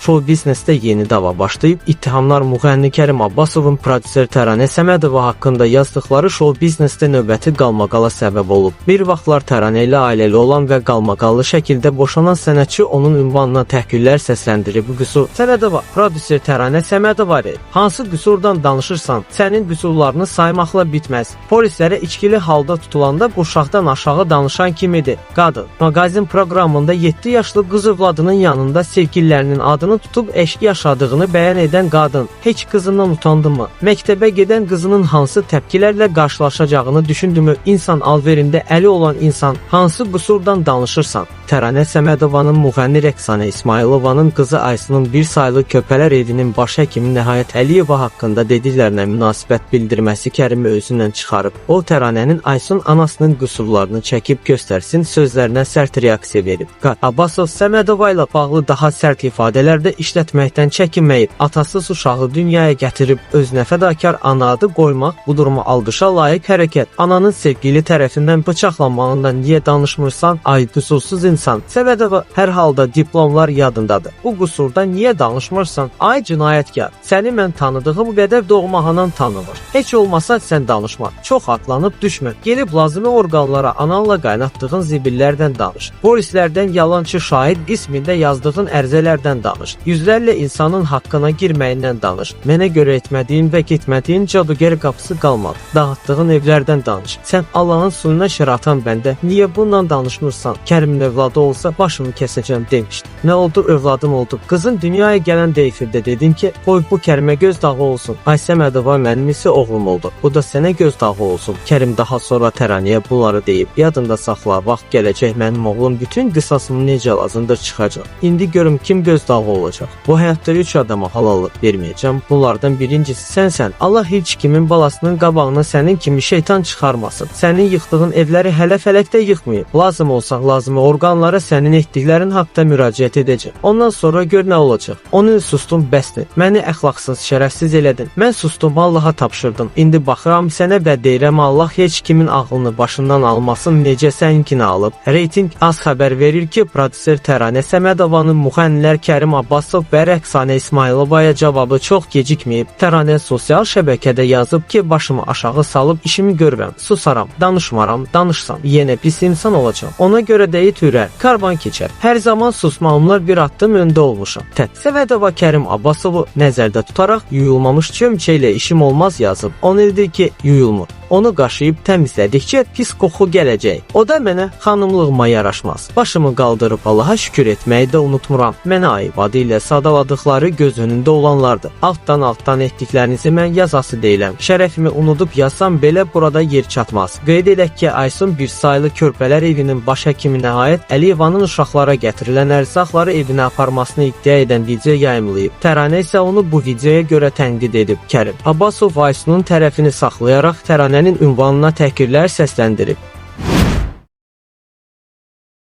Show biznesdə yeni dava başlayıb, ittihamlar müğənni Kərim Abbasovun prodüser Təranə Səmədova haqqında yazdıqları show biznesdə növbəti qalmaqala səbəb olub. Bir vaxtlar Təranə ilə ailəli olan və qalmaqallı şəkildə boşanan sənətçi onun ünvanına təhqirlər səsləndirib. Bu qüsur Səmədova, prodüser Təranə Səmədova hansı qüsurdan danışırsan, sənin qüsurlarını saymaqla bitməz. Polislərə içkili halda tutulanda bu uşaqdan aşağı danışan kimidir. Qadın, maqazin proqramında 7 yaşlı qız övladının yanında sevgililərinin adını tutub eşqi yaşadığını bəyan edən qadın, heç qızından utandımı? Məktəbə gedən qızının hansı təpkilərlə qarşılaşacağını düşündümü? İnsan alverində əli olan insan hansı qüsurdan danışırsan? Təranə Səmədovanın müğənni Rəqsanə İsmailovanın qızı Aysunun bir saylı Köpələr evinin baş həkimi Nəhayət Əliyeva haqqında dediklərinə münasibət bildirməsi Kərimi özündən çıxarıb. O, Təranənin Aysun anasının qüsurlarını çəkib göstərsin sözlərinə sərt reaksiya verib. Abbasov Səmədova ilə bağlı daha sərt ifadələr də işlətməkdən çəkinməyib. Atasız uşağı dünyaya gətirib özünə fədakar ana adı qoymaq bu durumu alqışa layiq hərəkət. Ananın sevgili tərəfindən bıçaqlanmağından niyə danışmırsan? Ay qüsursuz insan. Səmədova hər halda diplomlar yadındadır. Bu qüsurdan niyə danışmırsan? Ay cinayətkar. Səni mən tanıdığım qədər doğma anan tanımır. Heç olmasa sən danışma. Çox haqlanıb düşmə. Gelib lazımi orqanlara ananla qaynatdığın zibillərdən danış. Polislərdən yalançı şahid qismində yazdığın ərizələrdən danış. Yüzlərlə insanın haqqına girməyindən danış. Mənə görə etmədiyin və getmədiyin cadugar qapısı qalmadı. Dağıtdığın evlərdən danış. Sən Allahın suyuna şəratan bəndə niyə bundan danışmırsan? Kərimin övladı olsa başımı kəsəcəm demişdi. Nə oldu? Övladım oldu. Qızın dünyaya gələn deyfirdə dedin ki, qoy bu Kərimə göz dağı olsun. Ay Səmədova mənim isə oğlum oldu. Bu da sənə göz dağı olsun. Kərim daha sonra Təranəyə bunları deyib. Yadında saxla, vaxt gələcək mənim oğlum bütün qısasımı necə lazımdır çıxacaq. İndi görüm kim göz dağı olacaq. Bu həyatda 3 adama halallıq verməyəcəm. Bunlardan birincisi sənsən. Allah heç kimin balasının qabağına sənin kimi şeytan çıxarmasın. Sənin yıxdığın evləri hələ fələkdə yıxmayıb. Lazım olsa lazımi orqanlara sənin etdiklərin haqda müraciət edəcəm. Ondan sonra gör nə olacaq. Onun sustum bəsdir. Məni əxlaqsız, şərəfsiz elədin. Mən sustum, Allaha tapşırdım. İndi baxıram sənə və deyirəm Allah heç kimin ağlını başından almasın, necə səninkini alıb. Reyting az xəbər verir ki, prodüser Təranə Səmədovanın müğənnilər Kərim Abbasov və Rəqsanə İsmailovaya cavabı çox gecikməyib. Təranə sosial şəbəkədə yazıb ki, başımı aşağı salıb işimi görürəm, susaram, danışmaram, danışsam yenə pis insan olacam. Ona görə də it ürər, karvan keçər. Hər zaman susmağımlar bir addım öndə olmuşam. Səmədova Kərim Abbasovu nəzərdə tutaraq yuyulmamış çömçə ilə işim olmaz yazıb. O ildir ki, yuyulmur. Onu qaşıyıb təmizlədikcə pis qoxu gələcək. O da mənə xanımlığıma yaraşmaz. Başımı qaldırıb Allaha şükür etməyi də unutmuram. Mənə ayıb adı ilə sadaladıqları göz önündə olanlardır. Altdan etdiklərinizi mən yazası deyiləm. Şərəfimi unudub yazsam belə burada yer çatmaz. Qeyd edək ki, Aysun bir saylı Körpələr evinin baş həkimi Nəhayət Əliyevanın uşaqlara gətirilən ərzaqları evinə aparmasını iddia edən video yayımlayıb. Təranə isə onu bu videoya görə tənqid edib. Kərim Abbasov Aysunun tərəfini saxlayaraq Təranənin ünvanına təhqirlər səsləndirib.